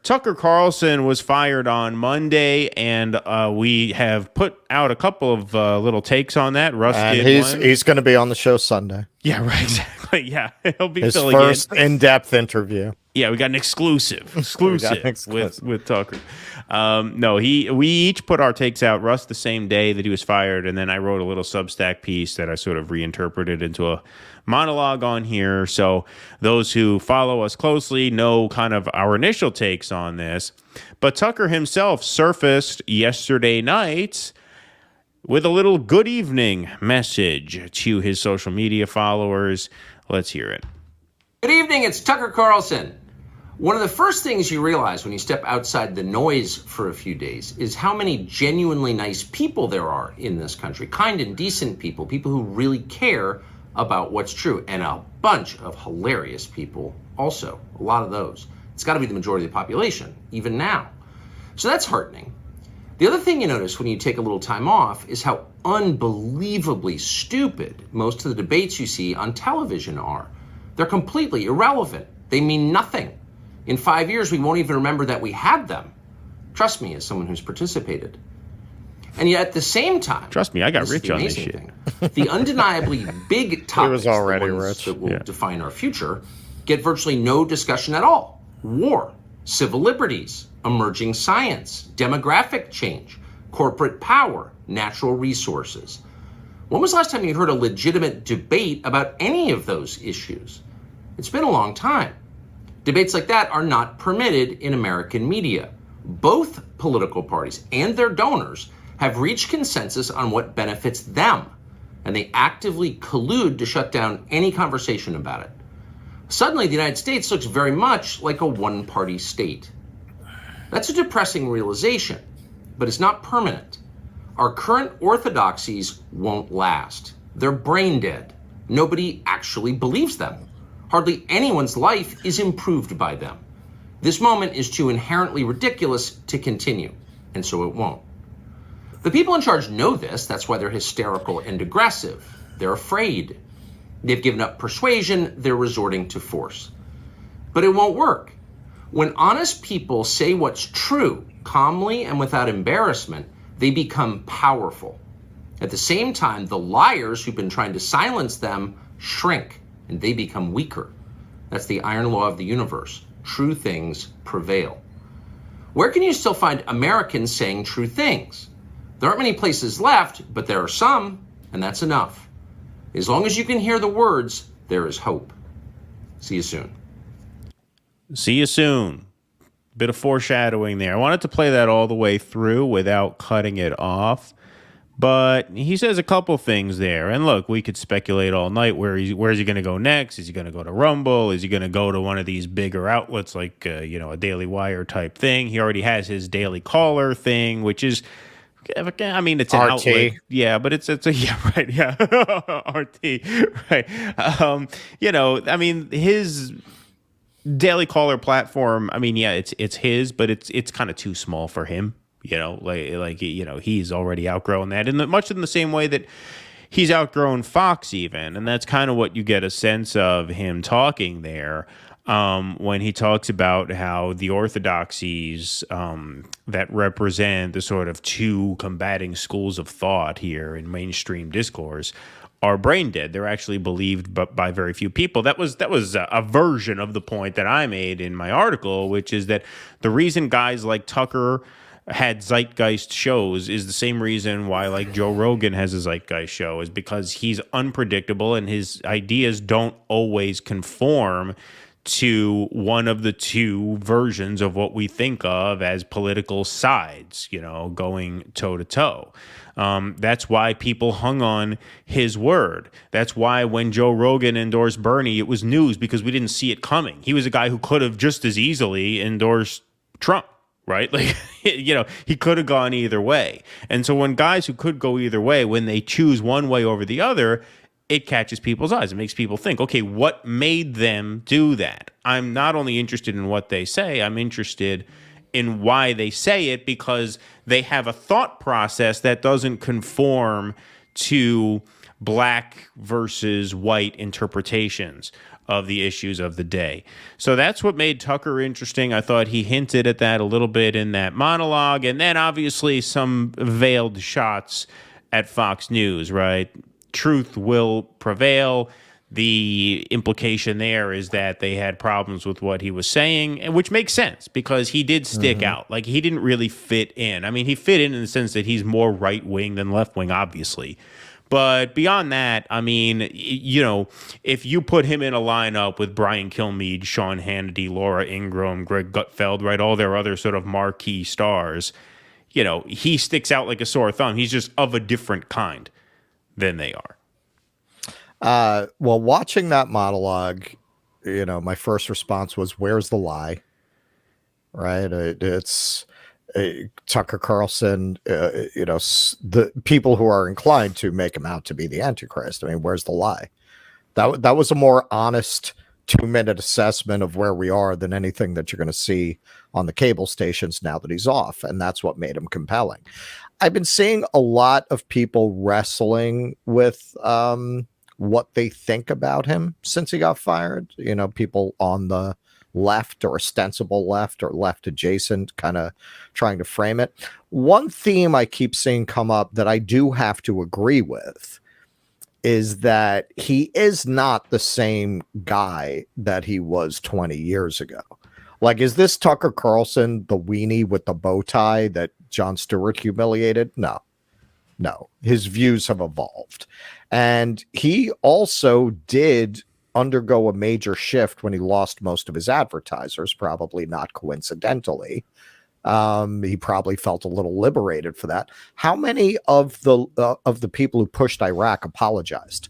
Tucker Carlson was fired on Monday, and we have put out a couple of little takes on that. Russ And did one. he's going to be on the show Sunday. Yeah, right, exactly. Yeah, he'll be his filling first in-depth interview. Yeah, we got an exclusive with Tucker. No, we each put our takes out. Russ the same day that he was fired, and then I wrote a little Substack piece that I sort of reinterpreted into a monologue on here. So those who follow us closely know kind of our initial takes on this. But Tucker himself surfaced yesterday night with a little good evening message to his social media followers. Let's hear it. Good evening, it's Tucker Carlson. One of the first things you realize when you step outside the noise for a few days is how many genuinely nice people there are in this country. Kind and decent people, people who really care about what's true, and a bunch of hilarious people also, a lot of those. It's got to be the majority of the population, even now. So that's heartening. The other thing you notice when you take a little time off is how unbelievably stupid most of the debates you see on television are. They're completely irrelevant. They mean nothing. In 5 years, we won't even remember that we had them. Trust me, as someone who's participated. And yet at the same time, trust me, I got rich on this shit. The undeniably big topics already rich. that will define our future get virtually no discussion at all. War, civil liberties, emerging science, demographic change, corporate power, natural resources. When was the last time you heard a legitimate debate about any of those issues? It's been a long time. Debates like that are not permitted in American media. Both political parties and their donors have reached consensus on what benefits them, and they actively collude to shut down any conversation about it. Suddenly, the United States looks very much like a one-party state. That's a depressing realization, but it's not permanent. Our current orthodoxies won't last. They're brain dead. Nobody actually believes them. Hardly anyone's life is improved by them. This moment is too inherently ridiculous to continue, and so it won't. The people in charge know this. That's why they're hysterical and aggressive. They're afraid. They've given up persuasion. They're resorting to force. But it won't work. When honest people say what's true, calmly and without embarrassment, they become powerful. At the same time, the liars who've been trying to silence them shrink, and they become weaker. That's the iron law of the universe. True things prevail. Where can you still find Americans saying true things? There aren't many places left, but there are some, and that's enough. As long as you can hear the words, there is hope. See you soon. See you soon. Bit of foreshadowing there. I wanted to play that all the way through without cutting it off. But he says a couple things there. And look, we could speculate all night where is he going to go next? Is he going to go to Rumble? Is he going to go to one of these bigger outlets like, a Daily Wire type thing? He already has his Daily Caller thing, which is, I mean, it's an RT. outlet. Yeah, but it's yeah, right. Yeah. RT. Right. I mean, his Daily Caller platform, I mean, yeah, it's his, but it's kind of too small for him. He's already outgrown that, and much in the same way that he's outgrown Fox even, and that's kind of what you get a sense of him talking there when he talks about how the orthodoxies that represent the sort of two combating schools of thought here in mainstream discourse are brain dead. They're actually believed by very few people. That was a version of the point that I made in my article, which is that the reason guys like Tucker had zeitgeist shows is the same reason why like Joe Rogan has a zeitgeist show, is because he's unpredictable and his ideas don't always conform to one of the two versions of what we think of as political sides, going toe to toe. That's why people hung on his word. That's why when Joe Rogan endorsed Bernie, it was news because we didn't see it coming. He was a guy who could have just as easily endorsed Trump. Right? Like, he could have gone either way. And so when guys who could go either way, when they choose one way over the other, it catches people's eyes. It makes people think, okay, what made them do that? I'm not only interested in what they say, I'm interested in why they say it, because they have a thought process that doesn't conform to black versus white interpretations of the issues of the day. So that's what made Tucker interesting. I thought he hinted at that a little bit in that monologue, and then obviously some veiled shots at Fox News, right? Truth will prevail. The implication there is that they had problems with what he was saying, and which makes sense because he did stick out. Like, he didn't really fit in. I mean, he fit in the sense that he's more right wing than left wing, obviously. But beyond that, I mean, you know, if you put him in a lineup with Brian Kilmeade, Sean Hannity, Laura Ingraham, Greg Gutfeld, right, all their other sort of marquee stars, you know, he sticks out like a sore thumb. He's just of a different kind than they are. Well, watching that monologue, you know, my first response was, "Where's the lie?" Right? It's Tucker Carlson. You know, the people who are inclined to make him out to be the Antichrist. I mean, where's the lie? That was a more honest 2-minute assessment of where we are than anything that you're going to see on the cable stations now that he's off, and that's what made him compelling. I've been seeing a lot of people wrestling with what they think about him since he got fired. You know, people on the left or ostensible left or left adjacent kind of trying to frame it. One theme I keep seeing come up that I do have to agree with is that he is not the same guy that he was 20 years ago. Like, is this Tucker Carlson, the weenie with the bow tie that Jon Stewart humiliated? No. His views have evolved. And he also did undergo a major shift when he lost most of his advertisers, probably not coincidentally. He probably felt a little liberated for that. How many of the people who pushed Iraq apologized?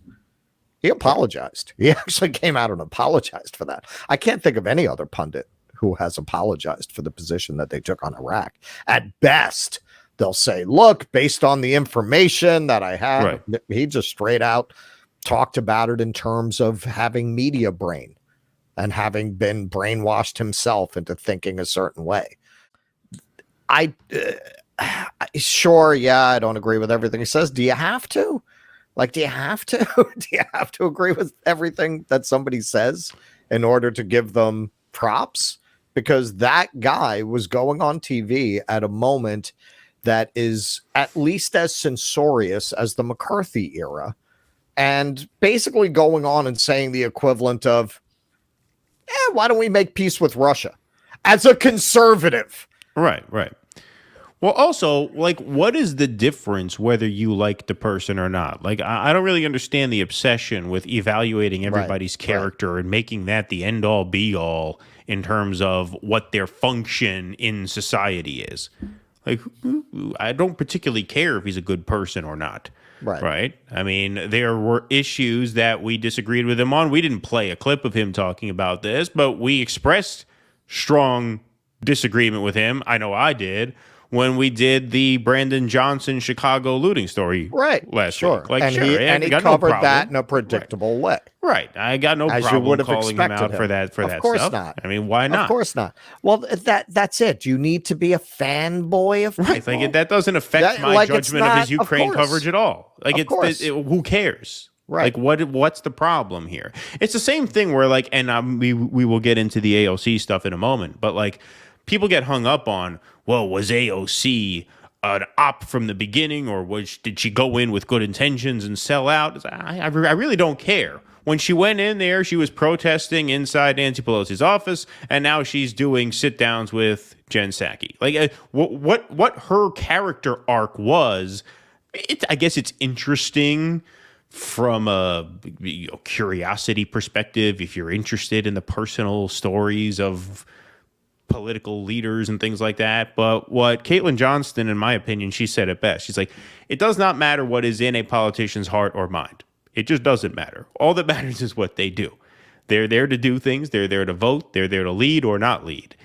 He apologized. He actually came out and apologized for that. I can't think of any other pundit who has apologized for the position that they took on Iraq. At best, they'll say, look, based on the information that I had, right. He just straight out talked about it in terms of having media brain and having been brainwashed himself into thinking a certain way. Sure, yeah, I don't agree with everything he says. Do you have to? Like, do you have to? Do you have to agree with everything that somebody says in order to give them props? Because that guy was going on TV at a moment that is at least as censorious as the McCarthy era, and basically going on and saying the equivalent of, why don't we make peace with Russia? As a conservative. Right. Well, also, like, what is the difference whether you like the person or not? Like, I don't really understand the obsession with evaluating everybody's character and making that the end-all, be-all in terms of what their function in society is. Like, I don't particularly care if he's a good person or not. Right. I mean, there were issues that we disagreed with him on. We didn't play a clip of him talking about this, but we expressed strong disagreement with him. I know I did when we did the Brandon Johnson Chicago looting story last week. Like, and he covered that in a predictable way. Right. I got no problem calling him out for that stuff. Of course not. I mean, why not? Of course not. Well, that's it. You need to be a fanboy of people. Right. Like, that doesn't affect my judgment of his Ukraine coverage at all. Like, who cares? Right. Like, what's the problem here? It's the same thing where, like, and we will get into the AOC stuff in a moment, but, like, people get hung up on, well, was AOC an op from the beginning, or did she go in with good intentions and sell out? I really don't care. When she went in there, she was protesting inside Nancy Pelosi's office, and now she's doing sit-downs with Jen Psaki. Like, what her character arc was, I guess it's interesting from a curiosity perspective, if you're interested in the personal stories of political leaders and things like that. But what Caitlin Johnston, in my opinion, she said it best. She's like, it does not matter what is in a politician's heart or mind. It just doesn't matter. All that matters is what they do. They're there to do things. They're there to vote. They're there to lead or not lead.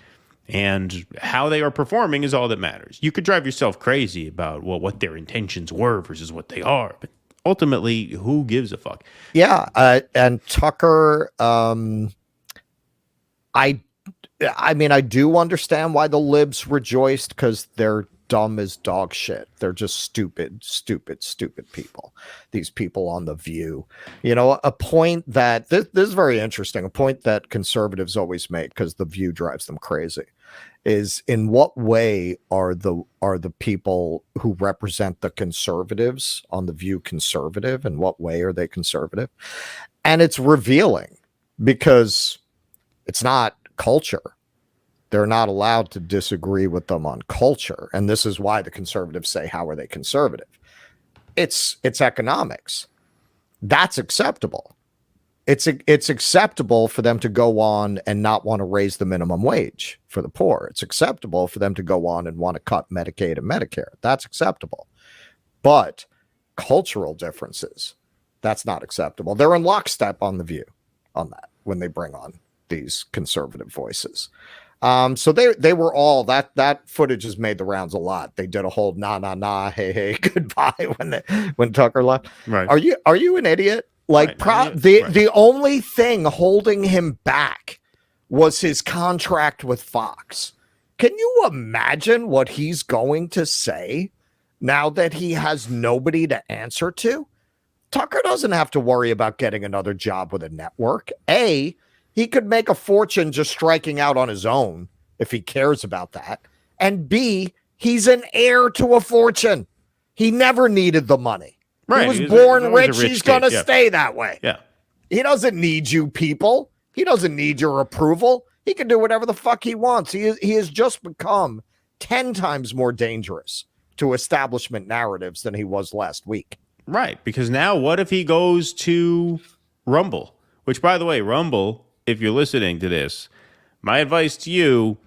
And how they are performing is all that matters. You could drive yourself crazy about what their intentions were versus what they are, but ultimately, who gives a fuck? Yeah, and Tucker, I mean, I do understand why the libs rejoiced, because they're dumb as dog shit. They're just stupid people. These people on The View. You know, a point that this is very interesting, a point that conservatives always make because The View drives them crazy, is in what way are the people who represent the conservatives on The View conservative? In what way are they conservative? And it's revealing because it's not culture. They're not allowed to disagree with them on culture. And this is why the conservatives say, how are they conservative? It's economics. That's acceptable. It's acceptable for them to go on and not want to raise the minimum wage for the poor. It's acceptable for them to go on and want to cut Medicaid and Medicare. That's acceptable. But cultural differences, that's not acceptable. They're in lockstep on The View on that when they bring on these conservative voices. So they were all that footage has made the rounds a lot. They did a whole nah hey goodbye when Tucker left. Right. Are you an idiot? Like right. The only thing holding him back was his contract with Fox. Can you imagine what he's going to say now that he has nobody to answer to? Tucker doesn't have to worry about getting another job with a network. He could make a fortune just striking out on his own if he cares about that. And B, he's an heir to a fortune. He never needed the money. Right. He was born rich. He's going to kid. stay that way. Yeah. He doesn't need you people. He doesn't need your approval. He can do whatever the fuck he wants. He has just become 10 times more dangerous to establishment narratives than he was last week. Right. Because now what if he goes to Rumble? Which, by the way, Rumble, if you're listening to this, my advice to you,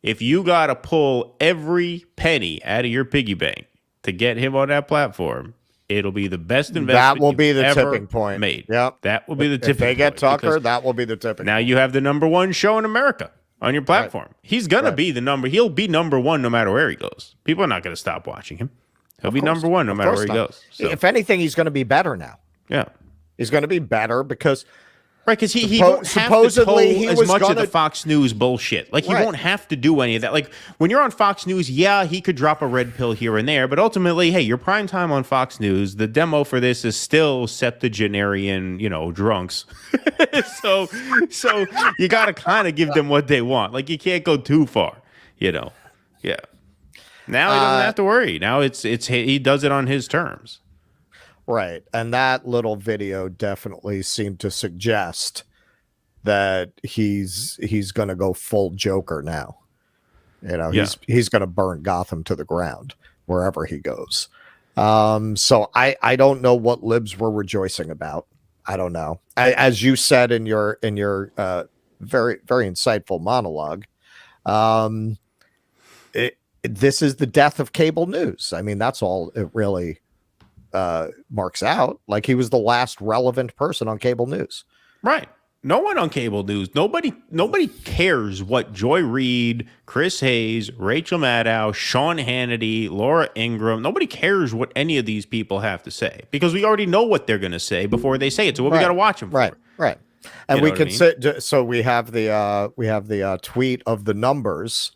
if you got to pull every penny out of your piggy bank to get him on that platform, it'll be the best investment that will be the ever tipping point made. Yep. That will be the tipping point. If they get Tucker, that will be the tipping now point. you have the number one show in America on your platform. Right. He's going to be he'll be number one no matter where he goes. People are not going to stop watching him. He'll be number one no matter where he goes. So. If anything, he's going to be better now. Yeah. He's going to be better because... Right, because he won't have to toe as much of the Fox News bullshit. Like, he won't have to do any of that. Like, when you're on Fox News, yeah, he could drop a red pill here and there, but ultimately, hey, your prime time on Fox News, the demo for this is still septuagenarian, drunks. so you got to kind of give them what they want. Like, you can't go too far, Yeah. Now he doesn't have to worry. Now it's he does it on his terms. Right. And that little video definitely seemed to suggest that he's going to go full Joker now. He's going to burn Gotham to the ground wherever he goes. So I don't know what libs were rejoicing about. I don't know. As you said in your very, very insightful monologue, this is the death of cable news. I mean, that's all it really marks out. Like, he was the last relevant person on cable news. Right. No one on cable news. Nobody cares what Joy Reid, Chris Hayes, Rachel Maddow, Sean Hannity, Laura Ingraham. Nobody cares what any of these people have to say because we already know what they're going to say before they say it. So what we got to watch them for. Right. And we can say, so we have the tweet of the numbers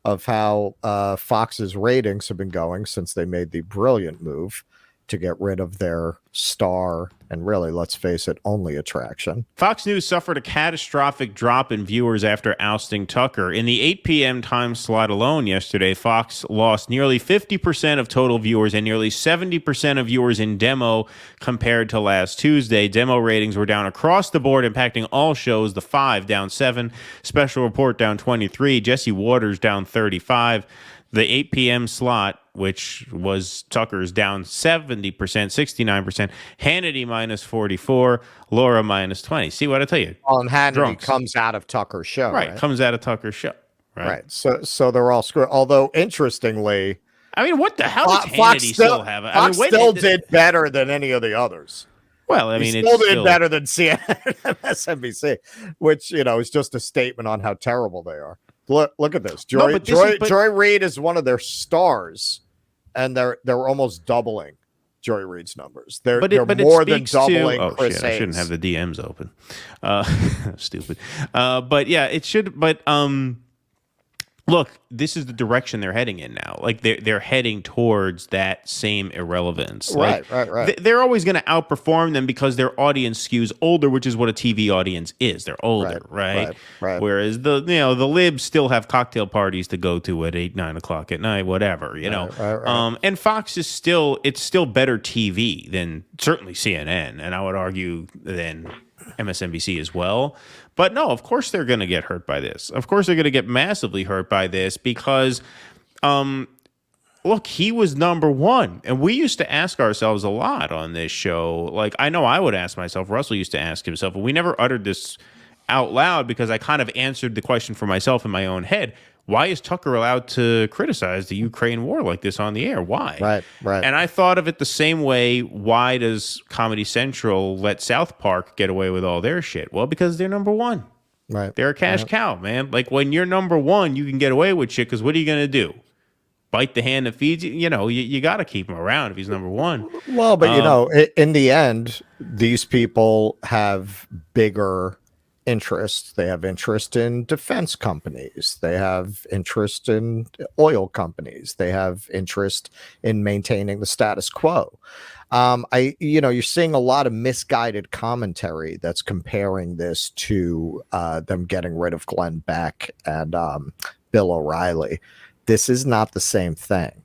of how Fox's ratings have been going since they made the brilliant move to get rid of their star and really, let's face it, only attraction. Fox News suffered a catastrophic drop in viewers after ousting Tucker. In the 8 p.m. time slot alone yesterday, Fox lost nearly 50% of total viewers and nearly 70% of viewers in demo compared to last Tuesday. Demo ratings were down across the board, impacting all shows. The 5 down 7, Special Report down 23, Jesse Waters down 35. The 8 p.m. slot, which was Tucker's, down 70%, 69%. Hannity minus 44, Laura minus 20. See what I tell you? And Hannity comes out of Tucker's show. Right, comes out of Tucker's show. Right. So they're all screwed. Although, interestingly... I mean, what the hell does Hannity still have? Fox still did better than any of the others. Well, I mean, he still did better than CNN and MSNBC, which, is just a statement on how terrible they are. Look at this. Joy Reid is one of their stars, and they're almost doubling Joy Reid's numbers. They're more than doubling Chris Hayes. I shouldn't have the DMs open. Stupid. But yeah, it should. But look, this is the direction they're heading in now. Like they're heading towards that same irrelevance. Right, Like, right. They're always going to outperform them because their audience skews older, which is what a TV audience is. They're older, right? Whereas the libs still have cocktail parties to go to at 8, 9 o'clock at night, whatever, Right. And Fox is still better TV than certainly CNN, and I would argue than MSNBC as well. But no, of course they're going to get hurt by this. Of course they're going to get massively hurt by this because, look, he was number one. And we used to ask ourselves a lot on this show. Like, I know I would ask myself, Russell used to ask himself, and we never uttered this out loud because I kind of answered the question for myself in my own head. Why is Tucker allowed to criticize the Ukraine war like this on the air? Why? Right. And I thought of it the same way. Why does Comedy Central let South Park get away with all their shit? Well, because they're number one. Right. They're a cash cow, man. Like when you're number one, you can get away with shit because what are you going to do? Bite the hand that feeds you? You know, you got to keep him around if he's number one. Well, but in the end, these people have bigger interests. They have interest in defense companies. They have interest in oil companies. They have interest in maintaining the status quo. You're seeing a lot of misguided commentary that's comparing this to them getting rid of Glenn Beck and Bill O'Reilly. This is not the same thing.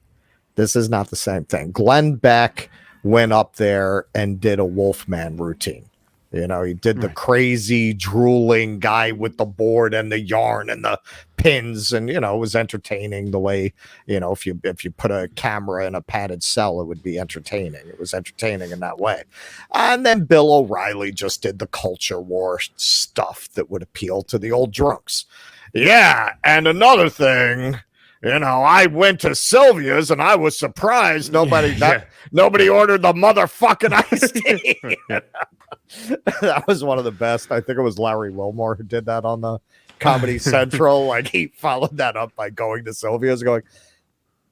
Glenn Beck went up there and did a Wolfman routine. He did the crazy drooling guy with the board and the yarn and the pins, and it was entertaining the way, if you put a camera in a padded cell, it would be entertaining. It was entertaining in that way. And then Bill O'Reilly just did the culture war stuff that would appeal to the old drunks. Yeah, and another thing, I went to Sylvia's and I was surprised nobody ordered the motherfucking iced tea. That was one of the best. I think it was Larry Wilmore who did that on the Comedy Central. Like he followed that up by going to Sylvia's going,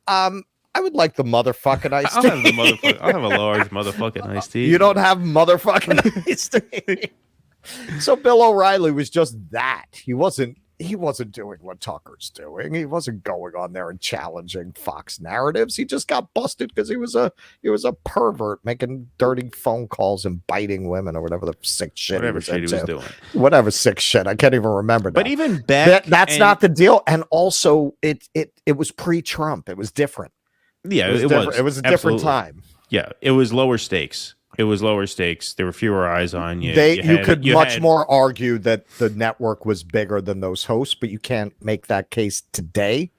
I would like the motherfucking iced tea. I'll have a large motherfucking iced tea. You don't have motherfucking iced tea. So Bill O'Reilly was just that. He wasn't doing what Tucker's doing. He wasn't going on there and challenging Fox narratives. He just got busted because he was a pervert making dirty phone calls and biting women or whatever the sick shit he was doing. Whatever sick shit. I can't even remember now. But even Beck, that's not the deal. And also it was pre-Trump. It was different. Yeah, it was a different time. Yeah, it was lower stakes. There were fewer eyes on you. You could much more argue that the network was bigger than those hosts, but you can't make that case today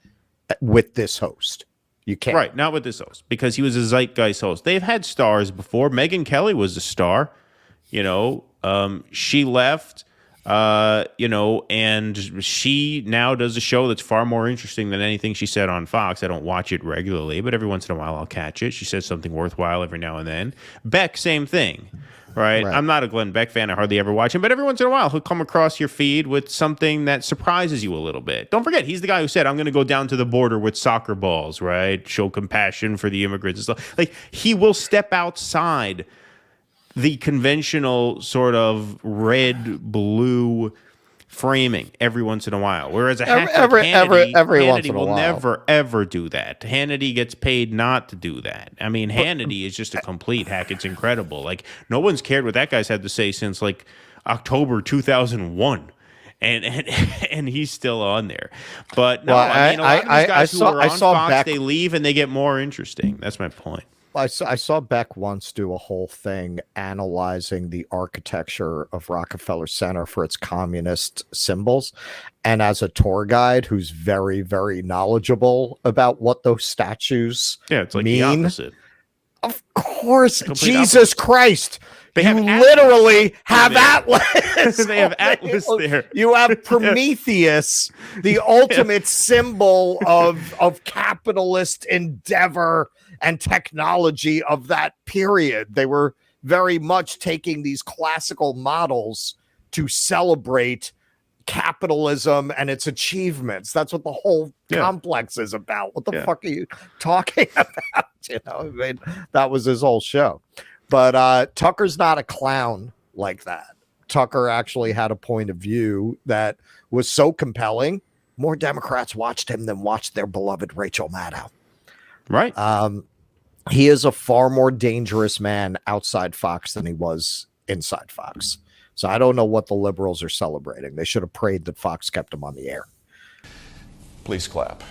with this host. You can't. Right, not with this host, because he was a zeitgeist host. They've had stars before. Megyn Kelly was a star. She left, and she now does a show that's far more interesting than anything she said on Fox. I don't watch it regularly, but every once in a while I'll catch it. She says something worthwhile every now and then. Beck, same thing, right? I'm not a Glenn Beck fan. I hardly ever watch him, but every once in a while he'll come across your feed with something that surprises you a little bit. Don't forget, he's the guy who said, I'm going to go down to the border with soccer balls, right? Show compassion for the immigrants and stuff. Like, he will step outside the conventional sort of red-blue framing every once in a while. Whereas a hack like Hannity will never, ever do that. Hannity gets paid not to do that. I mean, Hannity is just a complete hack. It's incredible. Like, no one's cared what that guy's had to say since, like, October 2001. And he's still on there. But, no, a lot of these guys who are on Fox, they leave and they get more interesting. That's my point. I saw Beck once do a whole thing analyzing the architecture of Rockefeller Center for its communist symbols. And as a tour guide who's very, very knowledgeable about what those statues it's like mean, the opposite. Of course, Jesus Christ. They literally have Atlas. They have Atlas there. You have Prometheus, the ultimate symbol of capitalist endeavor and technology of that period. They were very much taking these classical models to celebrate capitalism and its achievements. That's what the whole complex is about. What the fuck are you talking about? That was his whole show. But Tucker's not a clown like that. Tucker actually had a point of view that was so compelling more Democrats watched him than watched their beloved Rachel Maddow. Right. He is a far more dangerous man outside Fox than he was inside Fox. So I don't know what the liberals are celebrating. They should have prayed that Fox kept him on the air. Please clap.